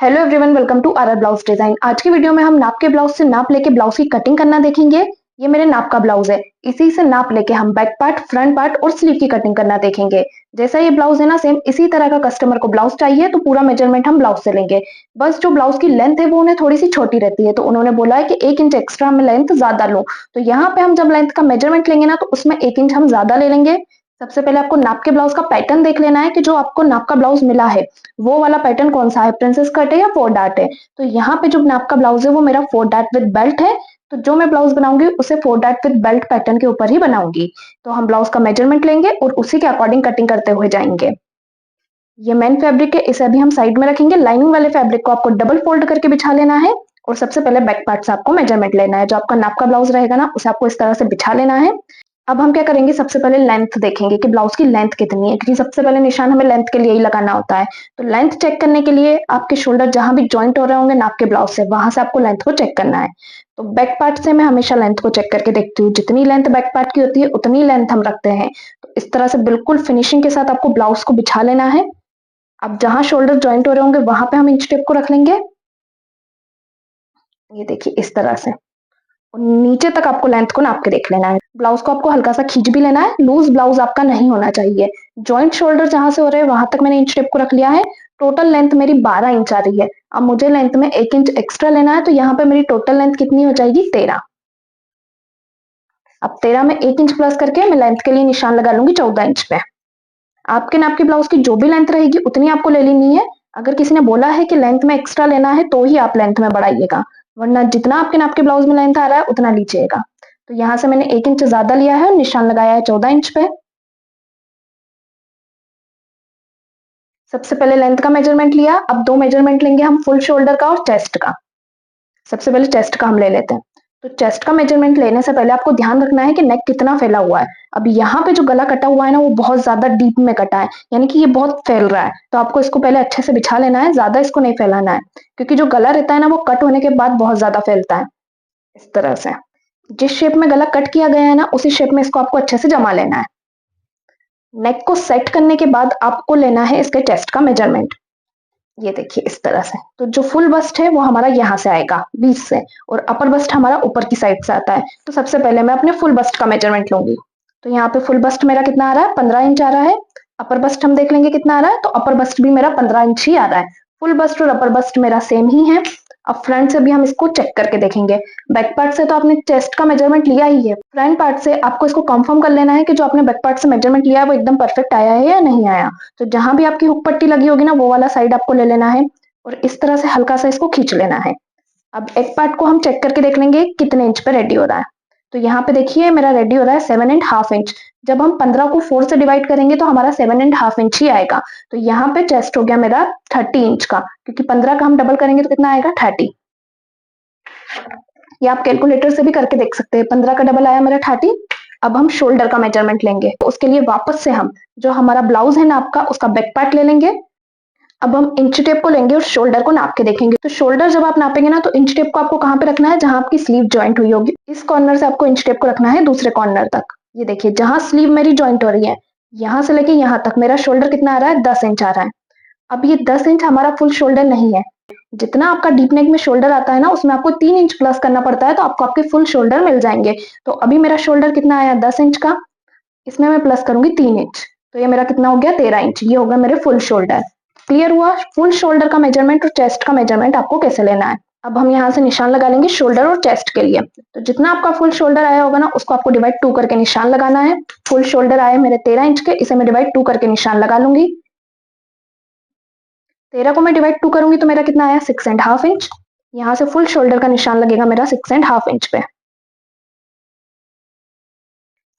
Hello everyone, welcome to our blouse design. आज की video में हम नाप के ब्लाउज से नाप लेके ब्लाउज की कटिंग करना देखेंगे। ये मेरे नाप का ब्लाउज है। इसी से नाप लेके हम बैक पार्ट, फ्रंट पार्ट और स्लीव की कटिंग करना देखेंगे। जैसा ये ब्लाउज है ना, सेम इसी तरह का कस्टमर को ब्लाउज चाहिए तो पूरा मेजरमेंट हम ब्लाउज से लेंगे। बस जो ब्लाउज की लेंथ है वो उन्हें थोड़ी सी छोटी रहती है, तो उन्होंने बोला है कि 1 इंच एक्स्ट्रा में लेंथ ज्यादा लो। तो यहाँ पे हम जब लेंथ का मेजरमेंट लेंगे ना, तो उसमें 1 इंच हम ज्यादा ले लेंगे। सबसे पहले आपको नाप के ब्लाउज का पैटर्न देख लेना है कि जो आपको नाप का ब्लाउज मिला है वो वाला पैटर्न कौन सा है, प्रिंसेस कट है या 4 डार्ट है। तो यहाँ पे जो नाप का ब्लाउज है वो मेरा 4 डार्ट विद बेल्ट है। तो जो मैं ब्लाउज बनाऊंगी उसे 4 डार्ट विद बेल्ट पैटर्न के ऊपर ही बनाऊंगी। तो हम ब्लाउज का मेजरमेंट लेंगे और उसी के अकॉर्डिंग कटिंग करते हुए जाएंगे। ये मेन फैब्रिक है, इसे अभी हम साइड में रखेंगे। लाइनिंग वाले फैब्रिक को आपको डबल फोल्ड करके बिछा लेना है और सबसे पहले बैक पार्ट से आपको मेजरमेंट लेना है। जो आपका नाप का ब्लाउज रहेगा ना, उसे आपको इस तरह से बिछा लेना है। अब हम क्या करेंगे, सबसे पहले लेंथ देखेंगे कि ब्लाउज की लेंथ कितनी है, क्योंकि सबसे पहले निशान हमें लेंथ के लिए ही लगाना होता है। तो लेंथ चेक करने के लिए आपके शोल्डर जहां भी जॉइंट हो रहे होंगे नाप के ब्लाउज से, वहां से आपको लेंथ को चेक करना है। तो बैक पार्ट से मैं हमेशा लेंथ को चेक करके देखती हूँ। जितनी लेंथ बैक पार्ट की होती है उतनी लेंथ हम रखते हैं। तो इस तरह से बिल्कुल फिनिशिंग के साथ आपको ब्लाउज को बिछा लेना है। अब जहां शोल्डर जॉइंट हो रहे होंगे वहां पे हम इंच टेप को रख लेंगे। ये देखिए इस तरह से, और नीचे तक आपको लेंथ को नाप के देख लेना है। ब्लाउज को आपको हल्का सा खींच भी लेना है, लूज ब्लाउज आपका नहीं होना चाहिए। जॉइंट शोल्डर जहां से हो रहे हैं वहां तक मैंने इंच टेप को रख लिया है। टोटल लेंथ मेरी 12 इंच आ रही है। अब मुझे लेंथ में 1 इंच एक्स्ट्रा लेना है, तो यहाँ पे मेरी टोटल लेंथ कितनी हो जाएगी, 13। अब 13 में 1 इंच प्लस करके मैं लेंथ के लिए निशान लगा लूंगी 14 इंच पे। आपके नाप के ब्लाउज की जो भी लेंथ रहेगी उतनी आपको ले लेनी है। अगर किसी ने बोला है कि लेंथ में एक्स्ट्रा लेना है तो ही आप लेंथ में बढ़ाइएगा, वरना जितना आपके नाप के ब्लाउज में लेंथ आ रहा है उतना लीजिएगा। तो यहाँ से मैंने 1 इंच ज्यादा लिया है और निशान लगाया है 14 इंच पे। सबसे पहले लेंथ का मेजरमेंट लिया, अब दो मेजरमेंट लेंगे हम, फुल शोल्डर का और चेस्ट का। सबसे पहले चेस्ट का हम ले लेते हैं। तो चेस्ट का मेजरमेंट लेने से पहले आपको ध्यान रखना है कि नेक कितना फैला हुआ है। अब यहाँ पे जो गला कटा हुआ है ना, वो बहुत ज्यादा डीप में कटा है, यानी कि ये बहुत फैल रहा है। तो आपको इसको पहले अच्छे से बिछा लेना है, ज्यादा इसको नहीं फैलाना है, क्योंकि जो गला रहता है ना वो कट होने के बाद बहुत ज्यादा फैलता है। इस तरह से जिस शेप में गला कट किया गया है ना, उसी शेप में इसको आपको अच्छे से जमा लेना है। नेक को सेट करने के बाद आपको लेना है इसके चेस्ट का मेजरमेंट। ये देखिए इस तरह से। तो जो फुल बस्ट है वो हमारा यहाँ से आएगा बीच से, और अपर बस्ट हमारा ऊपर की साइड से आता है। तो सबसे पहले मैं अपने फुल बस्ट का मेजरमेंट लूंगी। तो यहाँ पे फुल बस्ट मेरा कितना आ रहा है, 15 इंच आ रहा है। अपर बस्ट हम देख लेंगे कितना आ रहा है, तो अपर बस्ट भी मेरा 15 इंच ही आ रहा है। फुल बस्ट और अपर बस्ट मेरा सेम ही है। अब फ्रंट से भी हम इसको चेक करके देखेंगे। बैक पार्ट से तो आपने चेस्ट का मेजरमेंट लिया ही है, फ्रंट पार्ट से आपको इसको कंफर्म कर लेना है कि जो आपने बैक पार्ट से मेजरमेंट लिया है वो एकदम परफेक्ट आया है या नहीं आया। तो जहां भी आपकी हुक पट्टी लगी होगी ना, वो वाला साइड आपको ले लेना है और इस तरह से हल्का सा इसको खींच लेना है। अब एक पार्ट को हम चेक करके देख लेंगे कितने इंच पे रेडी हो रहा है। तो यहाँ पे देखिए मेरा रेडी हो रहा है 7.5 इंच। जब हम 15 को 4 से डिवाइड करेंगे तो हमारा 7.5 इंच ही आएगा। तो यहाँ पे चेस्ट हो गया मेरा 30 इंच का, क्योंकि 15 का हम डबल करेंगे तो कितना आएगा, 30। ये आप कैलकुलेटर से भी करके देख सकते हैं। 15 का डबल आया मेरा 30। अब हम शोल्डर का मेजरमेंट लेंगे, तो उसके लिए वापस से हम जो हमारा ब्लाउज है ना आपका, उसका बैक पार्ट ले लेंगे। अब हम इंच टेप को लेंगे और शोल्डर को नाप के देखेंगे। तो शोल्डर जब आप नापेंगे ना, तो इंच टेप को आपको कहाँ पे रखना है, जहां आपकी स्लीव जॉइंट हुई होगी, इस कॉर्नर से आपको इंच टेप को रखना है दूसरे कॉर्नर तक। ये देखिए जहां स्लीव मेरी जॉइंट हो रही है, यहां से लेके यहां तक मेरा शोल्डर कितना आ रहा है, 10 इंच आ रहा है। अब ये 10 इंच हमारा फुल शोल्डर नहीं है। जितना आपका डीप नेक में शोल्डर आता है ना, उसमें आपको 3 इंच प्लस करना पड़ता है, तो आपको आपके फुल शोल्डर मिल जाएंगे। तो अभी मेरा शोल्डर कितना आया, 10 इंच का, इसमें मैं प्लस करूंगी 3 इंच, तो ये मेरा कितना हो गया, 13 इंच। ये होगा मेरे फुल शोल्डर। क्लियर हुआ फुल शोल्डर का मेजरमेंट और चेस्ट का मेजरमेंट आपको कैसे लेना है। अब हम यहाँ से निशान लगा लेंगे शोल्डर और चेस्ट के लिए। तो जितना आपका फुल शोल्डर आया होगा ना, उसको आपको डिवाइड 2 करके निशान लगाना है। फुल शोल्डर आए मेरे 13 इंच के, इसे मैं डिवाइड 2 करके निशान लगा लूंगी। 13 को मैं डिवाइड 2 करूंगी तो मेरा कितना आया, 6.5 इंच। यहाँ से फुल शोल्डर का निशान लगेगा मेरा 6.5 इंच पे।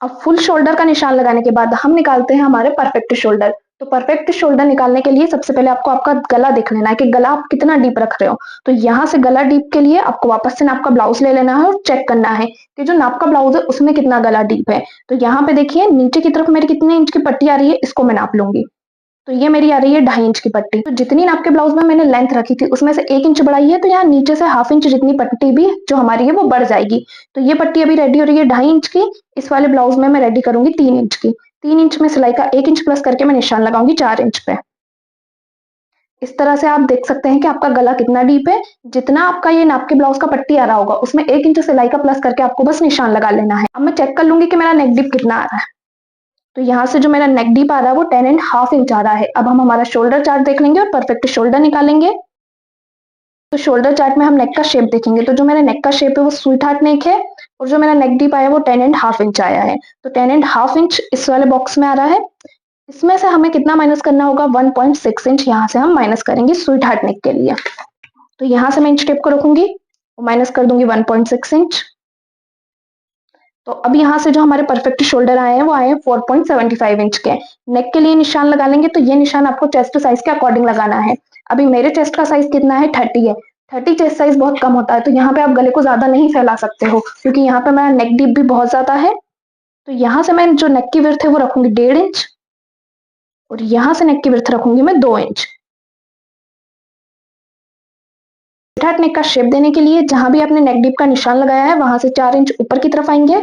अब फुल शोल्डर का निशान लगाने के बाद हम निकालते हैं हमारे परफेक्ट शोल्डर। तो परफेक्ट शोल्डर निकालने के लिए सबसे पहले आपको आपका गला देख लेना है कि गला आप कितना डीप रख रहे हो। तो यहाँ से गला डीप के लिए आपको वापस से नाप का ब्लाउज ले लेना है और चेक करना है कि जो नाप का ब्लाउज है उसमें कितना गला डीप है। तो यहाँ पे देखिए नीचे की तरफ मेरी कितने इंच की पट्टी आ रही है, इसको मैं नाप लूंगी। तो ये मेरी आ रही है 2.5 इंच की पट्टी। तो जितनी नाप के ब्लाउज में मैंने लेंथ रखी थी उसमें से 1 इंच बढ़ाई है, तो यहाँ नीचे से ½ इंच जितनी पट्टी भी जो हमारी है वो बढ़ जाएगी। तो ये पट्टी अभी रेडी हो रही है 2.5 इंच की। इस वाले ब्लाउज में मैं रेडी करूंगी 3 इंच की। 3 इंच में सिलाई का 1 इंच प्लस करके मैं निशान लगाऊंगी 4 इंच पे। इस तरह से आप देख सकते हैं कि आपका गला कितना डीप है। जितना आपका ये नाप के ब्लाउज का पट्टी आ रहा होगा उसमें 1 इंच सिलाई का प्लस करके आपको बस निशान लगा लेना है। अब मैं चेक कर लूंगी कि मेरा नेक डीप कितना आ रहा है। तो यहाँ से जो मेरा नेक डीप आ रहा है वो 10.5 इंच आ रहा है। अब हम हमारा शोल्डर चार्ट देख लेंगे और परफेक्ट शोल्डर निकालेंगे। तो शोल्डर चार्ट में हम नेक का शेप देखेंगे, तो जो मेरा नेक का शेप है वो स्वीट हार्ट नेक है और जो मेरा नेक डीप आया है वो 10.5 इंच आया है। तो 10.5 इंच इस वाले बॉक्स में आ रहा है। इसमें से हमें कितना माइनस करना होगा, 1.6 इंच यहाँ से हम माइनस करेंगे स्वीट हार्ट नेक के लिए। तो यहाँ से मैं इंच टेप को रखूंगी और माइनस कर दूंगी 1.6 इंच। तो अब यहाँ से जो हमारे परफेक्ट शोल्डर आए हैं वो आए हैं 4.75 इंच के। नेक के लिए निशान लगा लेंगे, तो ये निशान आपको चेस्ट साइज के अकॉर्डिंग लगाना है। अभी मेरे चेस्ट का साइज कितना है, 30 है। 30 चेस्ट साइज बहुत कम होता है, तो यहाँ पे आप गले को ज्यादा नहीं फैला सकते हो क्योंकि यहाँ पे मेरा नेक डीप भी बहुत ज्यादा है। तो यहाँ से मैं जो नेक की विड्थ है वो रखूंगी 1.5 इंच और यहाँ से नेक की विड्थ रखूंगी मैं 2 इंच। नेक का शेप देने के लिए जहां भी आपने नेक डीप का निशान लगाया है वहां से 4 इंच ऊपर की तरफ आएंगे।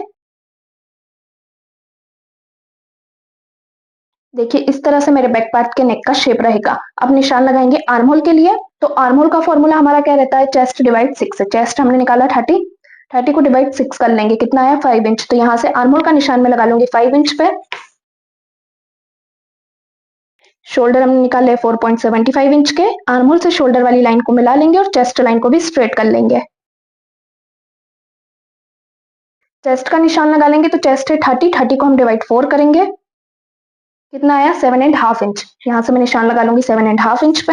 देखिए इस तरह से मेरे बैक पार्ट के नेक का शेप रहेगा। अब निशान लगाएंगे आर्म होल के लिए। तो आर्म होल का फॉर्मूला हमारा क्या रहता है, चेस्ट डिवाइड 6 है। चेस्ट हमने निकाला 30, 30 को डिवाइड 6 कर लेंगे, कितना आया 5 इंच। तो यहाँ से आर्म होल का निशान में लगा लूंगी 5 इंच पे। शोल्डर हमने निकाले 4.75 इंच के। आर्म होल से शोल्डर वाली लाइन को मिला लेंगे और चेस्ट लाइन को भी स्ट्रेट कर लेंगे। चेस्ट का निशान लगा लेंगे, तो चेस्ट है 30, 30 को हम डिवाइड 4 करेंगे, कितना आया 7.5 इंच। यहाँ से मैं निशान लगा लूंगी 7.5 इंच पे।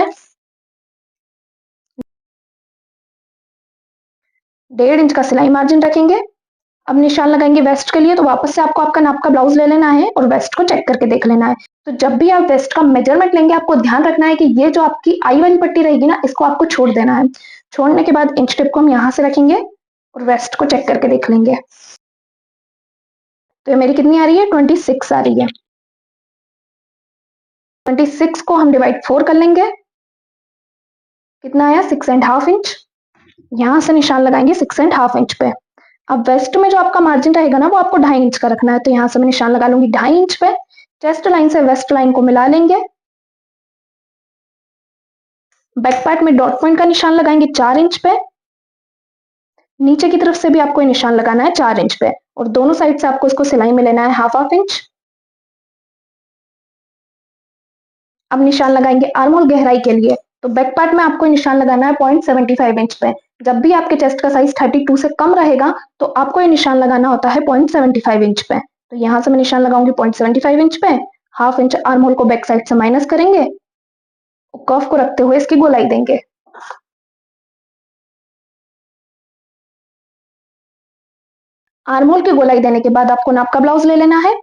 1.5 इंच का सिलाई मार्जिन रखेंगे। अब निशान लगाएंगे वेस्ट के लिए, तो वापस से आपको आपका नाप का ब्लाउज ले लेना है और वेस्ट को चेक करके देख लेना है। तो जब भी आप वेस्ट का मेजरमेंट लेंगे आपको ध्यान रखना है कि ये जो आपकी आई वाली पट्टी रहेगी ना, इसको आपको छोड़ देना है। छोड़ने के बाद इंच टेप को हम यहाँ से रखेंगे और वेस्ट को चेक करके देख लेंगे। तो ये मेरी कितनी आ रही है, 26 आ रही है। 26 को हम डिवाइड 4 कर लेंगे, कितना आया 6.5 इंच। यहाँ से निशान लगाएंगे 6.5 इंच पे। अब वेस्ट में जो आपका मार्जिन रहेगा ना वो आपको 2.5 इंच का रखना है, तो यहाँ से मैं निशान लगा लूंगी 2.5 इंच पे। चेस्ट लाइन से वेस्ट लाइन को मिला लेंगे। बैक पार्ट में डॉट पॉइंट का निशान लगाएंगे 4 इंच पे। नीचे की तरफ से भी आपको निशान लगाना है 4 इंच पे और दोनों साइड से आपको इसको सिलाई में लेना है हाफ इंच। अब निशान लगाएंगे आर्म होल गहराई के लिए। तो बैक पार्ट में आपको निशान लगाना है 0.75 इंच पे। जब भी आपके चेस्ट का साइज 32 से कम रहेगा तो आपको ये निशान लगाना होता है 0.75 इंच पे। तो यहाँ से मैं निशान लगाऊंगी 0.75 इंच पे। हाफ इंच आर्म होल को बैक साइड से माइनस करेंगे और कर्व को रखते हुए इसकी गोलाई देंगे। आर्म होल की गोलाई देने के बाद आपको नाप का ब्लाउज ले लेना है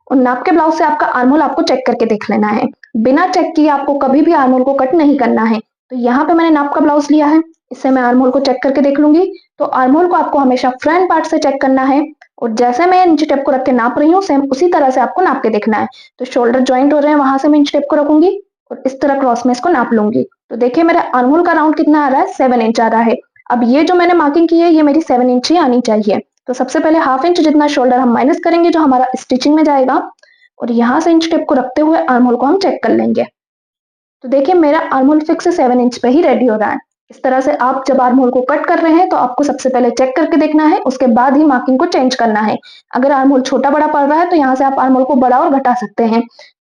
और नाप के ब्लाउज से आपका आर्म होल आपको चेक करके देख लेना है। बिना चेक किए आपको कभी भी आर्म होल को कट नहीं करना है। तो यहाँ पे मैंने नाप का ब्लाउज लिया है, इससे मैं आर्म होल को चेक करके देख लूंगी। तो आर्म होल को आपको हमेशा फ्रंट पार्ट से चेक करना है और जैसे मैं इंच टेप को रख के नाप रही हूँ सेम उसी तरह से आपको नाप के देखना है। तो शोल्डर ज्वाइंट हो रहे हैं वहां से मैं इंच टेप को रखूंगी और इस तरह क्रॉस में इसको नाप लूंगी। तो देखिए मेरा आर्म होल का राउंड कितना आ रहा है, 7 इंच आ रहा है। अब ये जो मैंने मार्किंग की है ये मेरी 7 इंच ही आनी चाहिए। तो सबसे पहले हाफ इंच जितना शोल्डर हम माइनस करेंगे जो हमारा स्टिचिंग में जाएगा और यहाँ से इंच टेप को रखते हुए आर्म होल को हम चेक कर लेंगे। तो देखिए मेरा आर्म होल फिक्स 7 इंच पे ही रेडी हो रहा है। इस तरह से आप जब आर्म होल को कट कर रहे हैं तो आपको सबसे पहले चेक करके देखना है, उसके बाद ही मार्किंग को चेंज करना है। अगर आर्म होल छोटा बड़ा पड़ रहा है तो यहाँ से आप आर्म होल को बढ़ा और घटा सकते हैं।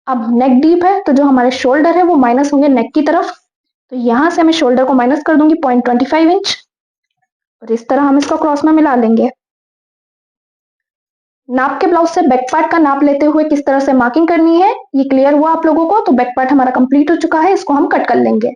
अब नेक डीप है तो जो हमारे शोल्डर है वो माइनस होंगे नेक की तरफ। तो यहाँ से मैं शोल्डर को माइनस कर दूंगी 0.25 इंच और इस तरह हम इसको क्रॉस में मिला लेंगे। नाप के ब्लाउज से बैक पार्ट का नाप लेते हुए किस तरह से मार्किंग करनी है ये क्लियर हुआ आप लोगों को। तो बैक पार्ट हमारा कंप्लीट हो चुका है, इसको हम कट कर लेंगे।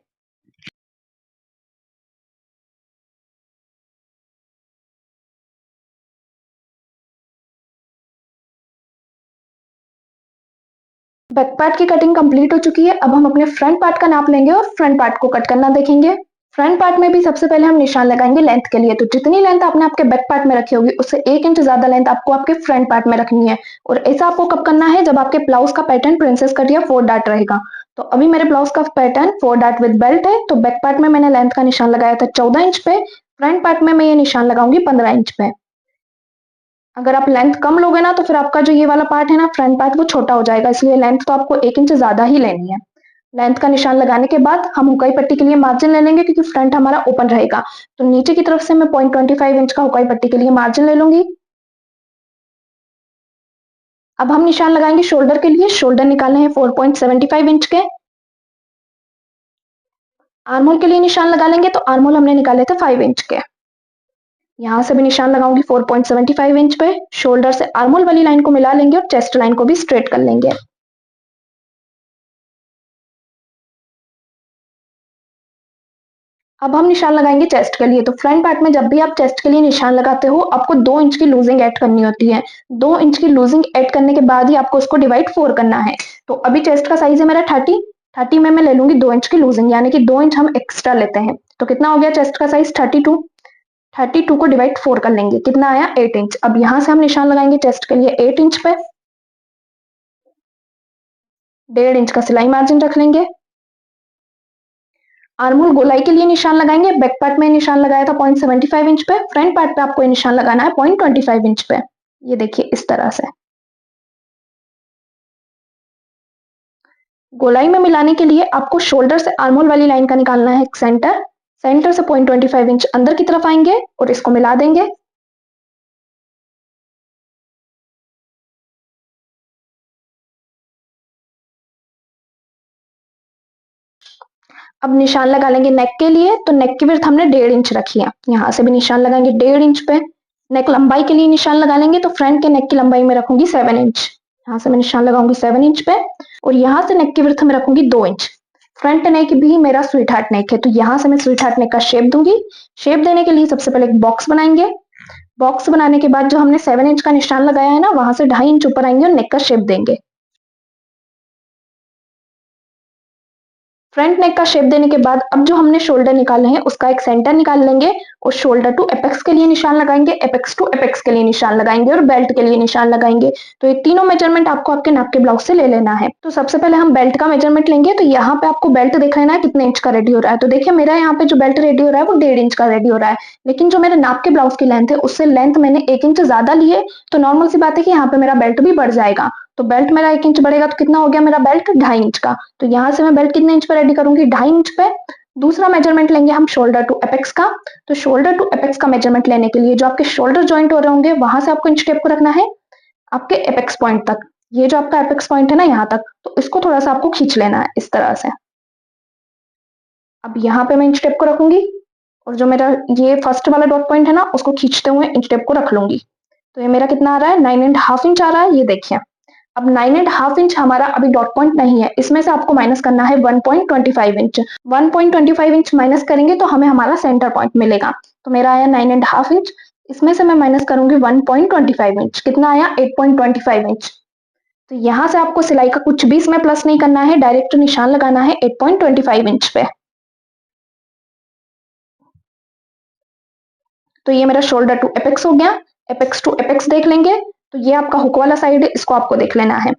बैक पार्ट की कटिंग कंप्लीट हो चुकी है। अब हम अपने फ्रंट पार्ट का नाप लेंगे और फ्रंट पार्ट को कट करना देखेंगे। फ्रंट पार्ट में भी सबसे पहले हम निशान लगाएंगे लेंथ के लिए। तो जितनी लेंथ आपने आपके बैक पार्ट में रखी होगी उससे 1 इंच ज्यादा लेंथ आपको आपके फ्रंट पार्ट में रखनी है। और ऐसा आपको कब करना है, जब आपके ब्लाउज का पैटर्न प्रिंसेस कट या 4 डार्ट रहेगा। तो अभी मेरे ब्लाउज का पैटर्न 4 डार्ट विद बेल्ट है। तो बैक पार्ट में मैंने लेंथ का निशान लगाया था 14 इंच पे, फ्रंट पार्ट में मैं ये निशान लगाऊंगी 15 इंच पे। अगर आप लेंथ कम लोगे ना तो फिर आपका जो ये वाला पार्ट है ना फ्रंट पार्ट वो छोटा हो जाएगा, इसलिए लेंथ तो आपको 1 इंच ज्यादा ही लेनी है। लेंथ का निशान लगाने के बाद हम हुकाई पट्टी के लिए मार्जिन ले लेंगे क्योंकि फ्रंट हमारा ओपन रहेगा। तो नीचे की तरफ से मैं 0.25 इंच का हुकाई पट्टी के लिए मार्जिन ले लूंगी। अब हम निशान लगाएंगे शोल्डर के लिए। शोल्डर निकालने हैं 4.75 इंच के। आर्महोल के लिए निशान लगा लेंगे तो आर्महोल हमने निकाले थे 5 इंच के। यहां से भी निशान लगाऊंगी 4.75 इंच पे। शोल्डर से आर्महोल वाली लाइन को मिला लेंगे और चेस्ट लाइन को भी स्ट्रेट कर लेंगे। अब हम निशान लगाएंगे चेस्ट के लिए। तो फ्रंट पार्ट में जब भी आप चेस्ट के लिए निशान लगाते हो आपको 2 इंच की लूजिंग ऐड करनी होती है। 2 इंच की लूजिंग ऐड करने के बाद ही आपको उसको डिवाइड 4 करना है। तो अभी चेस्ट का साइज है मेरा 30 में मैं ले लूंगी 2 इंच की लूजिंग, यानी कि 2 इंच हम एक्स्ट्रा लेते हैं। तो कितना हो गया चेस्ट का साइज 32 को डिवाइड 4 कर लेंगे, कितना आया 8 इंच। अब यहां से हम निशान लगाएंगे चेस्ट के लिए 8 इंच पे। 1.5 इंच का सिलाई मार्जिन रख लेंगे। आर्महोल गोलाई के लिए निशान लगाएंगे। बैक पार्ट में निशान लगाया था 0.75 इंच पे। फ्रंट पार्ट पे आपको निशान लगाना है 0.25 इंच पे। ये देखिए इस तरह से। गोलाई में मिलाने के लिए आपको शोल्डर से आर्महोल वाली लाइन का निकालना है सेंटर। सेंटर से 0.25 इंच अंदर की तरफ आएंगे और इसको मिला देंगे। अब निशान लगा लेंगे नेक के लिए। तो नेक की विड्थ हमने 1.5 इंच रखी है। यहाँ से भी निशान लगाएंगे 1.5 इंच पे। नेक लंबाई के लिए निशान लगा लेंगे। तो फ्रंट के नेक की लंबाई में रखूंगी 7 इंच। यहाँ से मैं निशान लगाऊंगी 7 इंच पे और यहाँ से नेक की विड्थ में रखूंगी 2 इंच। फ्रंट नेक भी मेरा स्वीट हार्ट नेक है, तो यहाँ से मैं स्वीट हार्ट नेक का शेप दूंगी। शेप देने के लिए सबसे पहले एक बॉक्स बनाएंगे। बॉक्स बनाने के बाद जो हमने 7 इंच का निशान लगाया है ना, वहां से 2.5 इंच ऊपर आएंगे और नेक का शेप देंगे। फ्रंट नेक का शेप देने के बाद अब जो हमने शोल्डर निकाले हैं उसका एक सेंटर निकाल लेंगे और शोल्डर टू एपेक्स के लिए निशान लगाएंगे, एपेक्स टू एपेक्स के लिए निशान लगाएंगे और बेल्ट के लिए निशान लगाएंगे। तो ये तीनों मेजरमेंट आपको आपके नाप के ब्लाउज से ले लेना है। तो सबसे पहले हम बेल्ट का मेजरमेंट लेंगे। तो यहाँ पे आपको बेल्ट देख लेना है कितने इंच का रेडी हो रहा है। तो देखिए मेरा यहाँ पे जो बेल्ट रेडी हो रहा है वो 1.5 इंच का रेडी हो रहा है, लेकिन जो मेरे नाप के ब्लाउज की लेंथ है उससे लेंथ मैंने 1 इंच ज्यादा ली है। तो नॉर्मल सी बात है कि यहाँ पे मेरा बेल्ट भी बढ़ जाएगा। तो बेल्ट मेरा 1 इंच बढ़ेगा तो कितना हो गया मेरा बेल्ट 2.5 इंच का। तो यहाँ से मैं बेल्ट कितने इंच पे रेडी करूंगी 2.5 इंच पे। दूसरा मेजरमेंट लेंगे हम शोल्डर टू एपेक्स का। तो शोल्डर टू एपेक्स का मेजरमेंट लेने के लिए जो आपके शोल्डर ज्वाइंट हो रहे होंगे वहां से आपको इंच टेप को रखना है आपके एपेक्स पॉइंट तक। ये जो आपका एपेक्स पॉइंट है ना यहाँ तक, तो इसको थोड़ा सा आपको खींच लेना है इस तरह से। अब यहाँ पे मैं इंच टेप को रखूंगी और जो मेरा ये फर्स्ट वाला डॉट पॉइंट है ना उसको खींचते हुए इंच टेप को रख लूंगी। तो ये मेरा कितना आ रहा है 9.5 इंच आ रहा है, ये देखिए। अब 9.5 इंच हमारा अभी डॉट पॉइंट नहीं है, इसमें से आपको माइनस करना है 1.25 इंच। 1.25 इंच माइनस करेंगे तो हमें हमारा सेंटर पॉइंट मिलेगा। तो मेरा आया 9.5 इंच, इसमें से मैं माइनस करूंगी 1.25 इंच, कितना आया 8.25 इंच। तो यहाँ से आपको सिलाई का कुछ भी इसमें प्लस नहीं करना है, डायरेक्ट निशान लगाना है 8.25 इंच पे। तो ये मेरा शोल्डर टू एपेक्स हो गया। एपेक्स टू एपेक्स देख लेंगे। तो ये आपका हुक वाला साइड है, इसको आपको देख लेना है।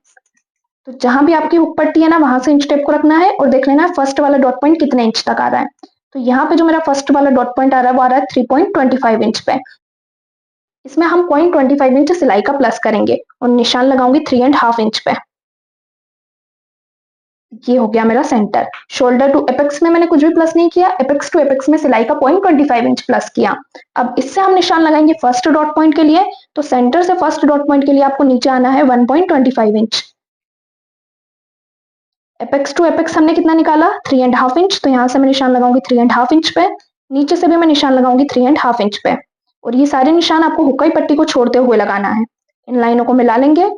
तो जहां भी आपकी हुक पट्टी है ना वहां से इंच टेप को रखना है और देख लेना है फर्स्ट वाला डॉट पॉइंट कितने इंच तक आ रहा है। तो यहाँ पे जो मेरा फर्स्ट वाला डॉट पॉइंट आ रहा है वो आ रहा है 3.25 इंच पे। इसमें हम 0.25 इंच सिलाई का प्लस करेंगे और निशान लगाऊंगी 3.5 इंच पे। ये हो गया मेरा सेंटर। शोल्डर टू एपेक्स में मैंने कुछ भी प्लस नहीं किया, एपेक्स टू एपेक्स में सिलाई का 0.25 इंच प्लस किया। अब इससे हम निशान लगाएंगे फर्स्ट डॉट पॉइंट के लिए। तो सेंटर से फर्स्ट डॉट पॉइंट के लिए आपको नीचे आना है 1.25 इंच। एपेक्स टू एपेक्स हमने कितना निकाला 3.5 इंच। तो यहाँ से मैं निशान लगाऊंगी 3.5 इंच पे। नीचे से भी मैं निशान लगाऊंगी 3.5 इंच पे। और ये सारे निशान आपको हुक्का पट्टी को छोड़ते हुए लगाना है। इन लाइनों को मिला लेंगे।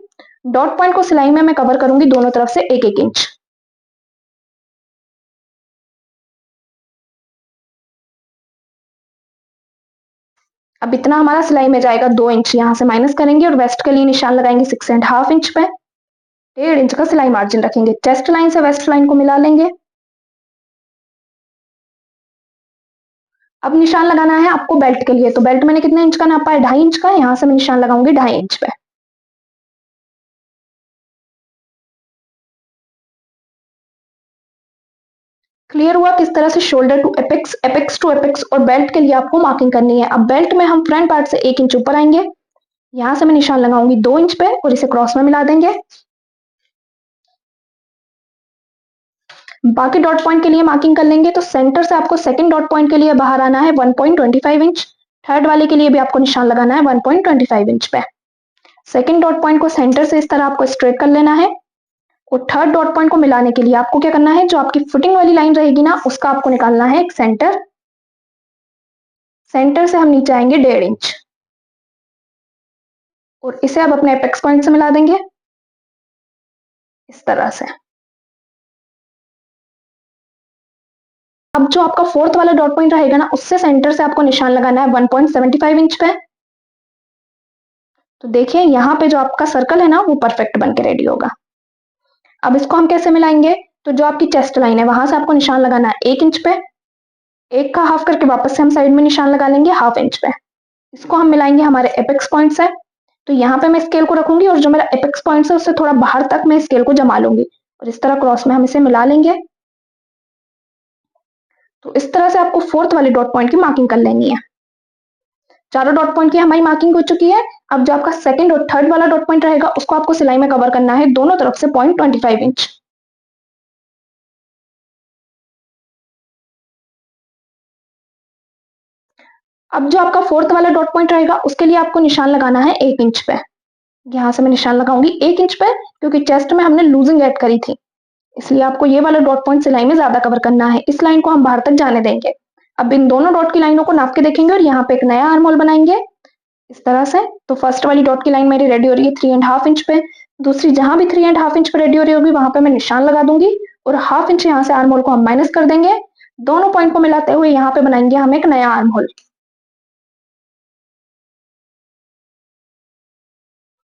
डॉट पॉइंट को सिलाई में मैं कवर करूंगी दोनों तरफ से 1-1 इंच। अब इतना हमारा सिलाई में जाएगा 2 इंच, यहाँ से माइनस करेंगे और वेस्ट के लिए निशान लगाएंगे 6.5 इंच पे। 1.5 इंच का सिलाई मार्जिन रखेंगे। चेस्ट लाइन से वेस्ट लाइन को मिला लेंगे। अब निशान लगाना है आपको बेल्ट के लिए। तो बेल्ट मैंने कितने इंच का नापा है 2.5 इंच का। यहाँ से मैं निशान लगाऊंगी 2.5 इंच पे। क्लियर हुआ किस तरह से shoulder to apex, apex to apex और बेल्ट के लिए आपको मार्किंग करनी है। अब बेल्ट में हम फ्रंट पार्ट से 1 इंच ऊपर आएंगे। यहाँ से मैं निशान लगाऊंगी 2 इंच पे और इसे क्रॉस में मिला देंगे। बाकी डॉट पॉइंट के लिए मार्किंग कर लेंगे। तो सेंटर से आपको सेकंड डॉट पॉइंट के लिए बाहर आना है 1.25 इंच, थर्ड वाले के लिए भी आपको निशान लगाना है 1.25 इंच पे। सेकंड डॉट पॉइंट को सेंटर से इस तरह आपको स्ट्रेट कर लेना है, और थर्ड डॉट पॉइंट को मिलाने के लिए आपको क्या करना है, जो आपकी फुटिंग वाली लाइन रहेगी ना, उसका आपको निकालना है एक सेंटर। सेंटर से हम नीचे आएंगे 1.5 इंच, और इसे अब अपने एपेक्स पॉइंट से मिला देंगे इस तरह से। अब जो आपका फोर्थ वाला डॉट पॉइंट रहेगा ना, उससे सेंटर से आपको निशान लगाना है 1.75 इंच पे। तो देखिए यहाँ पे जो आपका सर्कल है ना, वो परफेक्ट बन के रेडी होगा। अब इसको हम कैसे मिलाएंगे, तो जो आपकी चेस्ट लाइन है वहां से आपको निशान लगाना है 1 इंच पे, एक का हाफ करके वापस से हम साइड में निशान लगा लेंगे 1/2 इंच पे। इसको हम मिलाएंगे हमारे एपेक्स पॉइंट से। तो यहाँ पे मैं स्केल को रखूंगी, और जो मेरा एपेक्स पॉइंट है उससे थोड़ा बाहर तक मैं स्केल को जमा लूंगी, और इस तरह क्रॉस में हम इसे मिला लेंगे। तो इस तरह से आपको फोर्थ वाले डॉट पॉइंट की मार्किंग कर लेनी है। चारों डॉट पॉइंट की हमारी मार्किंग हो चुकी है। अब जो आपका सेकंड और थर्ड वाला डॉट पॉइंट रहेगा, उसको आपको सिलाई में कवर करना है दोनों तरफ से 0.25 इंच। अब जो आपका फोर्थ वाला डॉट पॉइंट रहेगा, उसके लिए आपको निशान लगाना है 1 इंच पे। यहां से मैं निशान लगाऊंगी 1 इंच पे, क्योंकि चेस्ट में हमने लूजिंग ऐड करी थी, इसलिए आपको ये वाला डॉट पॉइंट सिलाई में ज्यादा कवर करना है। इस लाइन को हम बाहर तक जाने देंगे। अब इन दोनों डॉट की लाइनों को नाप के देखेंगे, और यहाँ पे एक नया आर्म होल बनाएंगे इस तरह से। तो फर्स्ट वाली डॉट की लाइन मेरी रेडी हो रही है 3.5 इंच पे, दूसरी जहां भी 3.5 इंच पे रेडी हो रही होगी वहां पे मैं निशान लगा दूंगी, और 1/2 इंच यहाँ से आर्म होल को हम माइनस कर देंगे। दोनों पॉइंट को मिलाते हुए यहाँ पे बनाएंगे हम एक नया आर्म होल।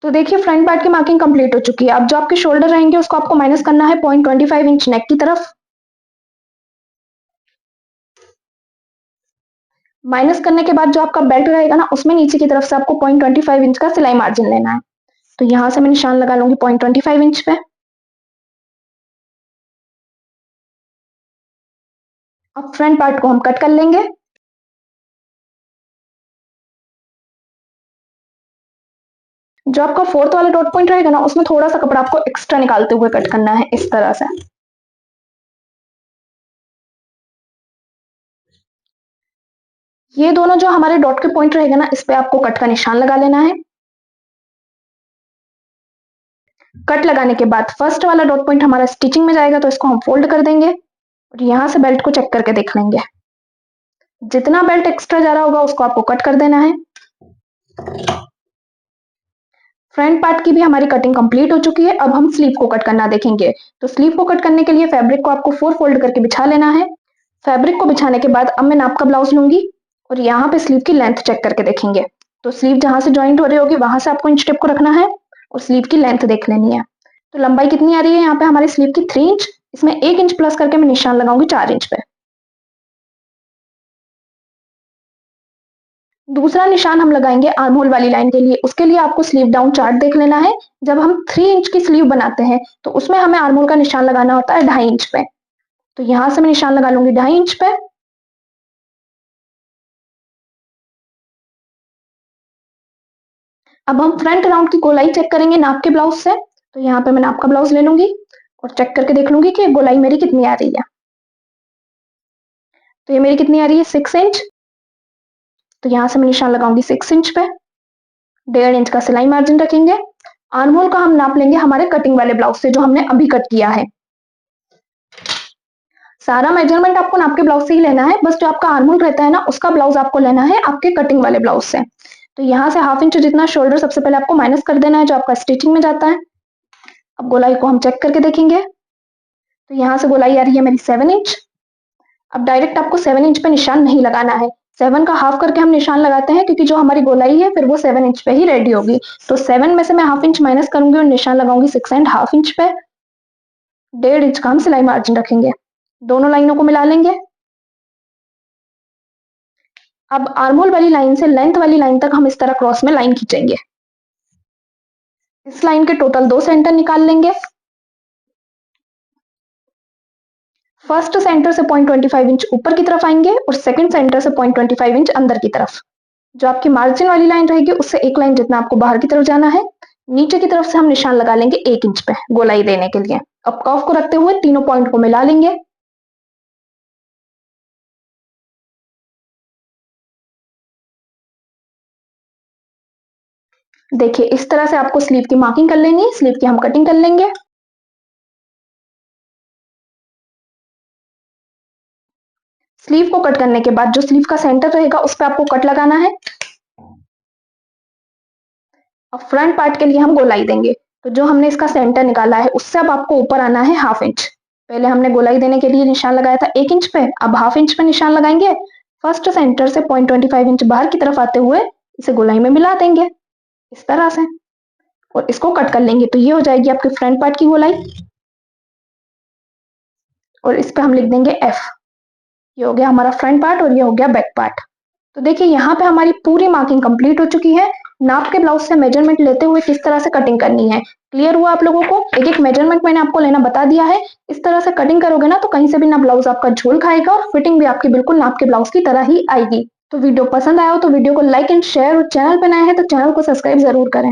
तो देखिए फ्रंट पार्ट की मार्किंग कंप्लीट हो चुकी है। अब जो आपके शोल्डर रहेंगे उसको आपको माइनस करना है 0.25 इंच नेक की तरफ। माइनस करने के बाद जो आपका बेल्ट रहेगा ना, उसमें नीचे की तरफ से आपको 0.25 इंच का सिलाई मार्जिन लेना है। तो यहां से मैं निशान लगा लूंगी 0.25 इंच पे। अब फ्रंट पार्ट को हम कट कर लेंगे। जो आपका फोर्थ वाला डॉट पॉइंट रहेगा ना, उसमें थोड़ा सा कपड़ा आपको एक्स्ट्रा निकालते हुए कट करना है इस तरह से। ये दोनों जो हमारे डॉट के पॉइंट रहेगा ना, इस पे आपको कट का निशान लगा लेना है। कट लगाने के बाद फर्स्ट वाला डॉट पॉइंट हमारा स्टिचिंग में जाएगा, तो इसको हम फोल्ड कर देंगे, और यहां से बेल्ट को चेक करके देख लेंगे। जितना बेल्ट एक्स्ट्रा जा रहा होगा उसको आपको कट कर देना है। फ्रंट पार्ट की भी हमारी कटिंग कंप्लीट हो चुकी है। अब हम स्लीव को कट करना देखेंगे। तो स्लीव को कट करने के लिए फैब्रिक को आपको 4 फोल्ड करके बिछा लेना है। फैब्रिक को बिछाने के बाद अब मैं नाप का ब्लाउज लूंगी, और यहाँ पे स्लीव की लेंथ चेक करके देखेंगे। तो स्लीव जहां से ज्वाइंट हो रही होगी वहां से आपको इंच टेप को रखना है, और स्लीव की लेंथ देख लेनी है। तो लंबाई कितनी आ रही है यहाँ पे हमारी स्लीव की 3 इंच। इसमें 1 इंच प्लस करके मैं निशान लगाऊंगी 4 इंच पे। दूसरा निशान हम लगाएंगे आर्म होल वाली लाइन के लिए। उसके लिए आपको स्लीव डाउन चार्ट देख लेना है। जब हम 3 इंच की स्लीव बनाते हैं, तो उसमें हमें आर्म होल का निशान लगाना होता है 2.5 इंच पे। तो यहां से मैं निशान लगा लूंगी 2.5 इंच पे। अब हम फ्रंट राउंड की गोलाई चेक करेंगे नाप के ब्लाउज से। तो यहाँ पे मैं नाप का ब्लाउज ले लूंगी, और चेक करके देख लूंगी कि गोलाई मेरी कितनी आ रही है। तो ये मेरी कितनी आ रही है 6 इंच। तो यहाँ से मैं निशान लगाऊंगी 6 इंच पे। 1.5 इंच का सिलाई मार्जिन रखेंगे। आर्म होल का हम नाप लेंगे हमारे कटिंग वाले ब्लाउज से, जो हमने अभी कट किया है। सारा मेजरमेंट आपको नाप के ब्लाउज से ही लेना है, बस जो आपका आर्म होल रहता है ना, उसका ब्लाउज आपको लेना है आपके कटिंग वाले ब्लाउज से। तो यहाँ से 1/2 इंच जितना शोल्डर सबसे पहले आपको माइनस कर देना है, जो आपका स्टिचिंग में जाता है। अब गोलाई को हम चेक करके देखेंगे। तो यहाँ से गोलाई आ रही है मेरी 7 इंच। अब डायरेक्ट आपको 7 इंच पे निशान नहीं लगाना है। 7 का हाफ करके हम निशान लगाते हैं, क्योंकि जो हमारी गोलाई है फिर वो 7 इंच पे ही रेडी होगी। तो 7 में से मैं 1/2 इंच माइनस करूंगी, और निशान लगाऊंगी 6.5 इंच पे। 1.5 इंच का हम सिलाई मार्जिन रखेंगे। दोनों लाइनों को मिला लेंगे। अब आर्मोल वाली लाइन से लेंथ वाली लाइन तक हम इस तरह क्रॉस में लाइन खींचेंगे। इस लाइन के टोटल 2 सेंटर निकाल लेंगे। फर्स्ट सेंटर से 0.25 इंच ऊपर की तरफ आएंगे, और सेकंड सेंटर से 0.25 इंच अंदर की तरफ। जो आपकी मार्जिन वाली लाइन रहेगी उससे एक लाइन जितना आपको बाहर की तरफ जाना है। नीचे की तरफ से हम निशान लगा लेंगे 1 इंच पे गोलाई देने के लिए। अब कर्व को रखते हुए तीनों पॉइंट को मिला लेंगे। देखिए इस तरह से आपको स्लीव की मार्किंग कर लेनी है, स्लीव की हम कटिंग कर लेंगे। स्लीव को कट करने के बाद जो स्लीव का सेंटर रहेगा उस पर आपको कट लगाना है। अब फ्रंट पार्ट के लिए हम गोलाई देंगे, तो जो हमने इसका सेंटर निकाला है उससे अब आपको ऊपर आना है 1/2 इंच। पहले हमने गोलाई देने के लिए निशान लगाया था 1 इंच पे, अब 1/2 इंच पे निशान लगाएंगे। फर्स्ट सेंटर से 0.25 इंच बाहर की तरफ आते हुए इसे गोलाई में मिला देंगे इस तरह से, और इसको कट कर लेंगे। तो ये हो जाएगी आपकी फ्रंट पार्ट की गोलाई, और इस पर हम लिख देंगे F। ये हो गया हमारा फ्रंट पार्ट और ये हो गया बैक पार्ट। तो देखिए यहाँ पे हमारी पूरी मार्किंग कंप्लीट हो चुकी है। नाप के ब्लाउज से मेजरमेंट लेते हुए किस तरह से कटिंग करनी है क्लियर हुआ आप लोगों को। एक एक मेजरमेंट मैंने आपको लेना बता दिया है। इस तरह से कटिंग करोगे ना तो कहीं से भी ना ब्लाउज आपका झोल खाएगा और फिटिंग भी आपकी बिल्कुल नाप के ब्लाउज की तरह ही आएगी। तो वीडियो पसंद आया हो तो वीडियो को लाइक एंड शेयर, और चैनल पे नए हैं तो चैनल को सब्सक्राइब जरूर करें।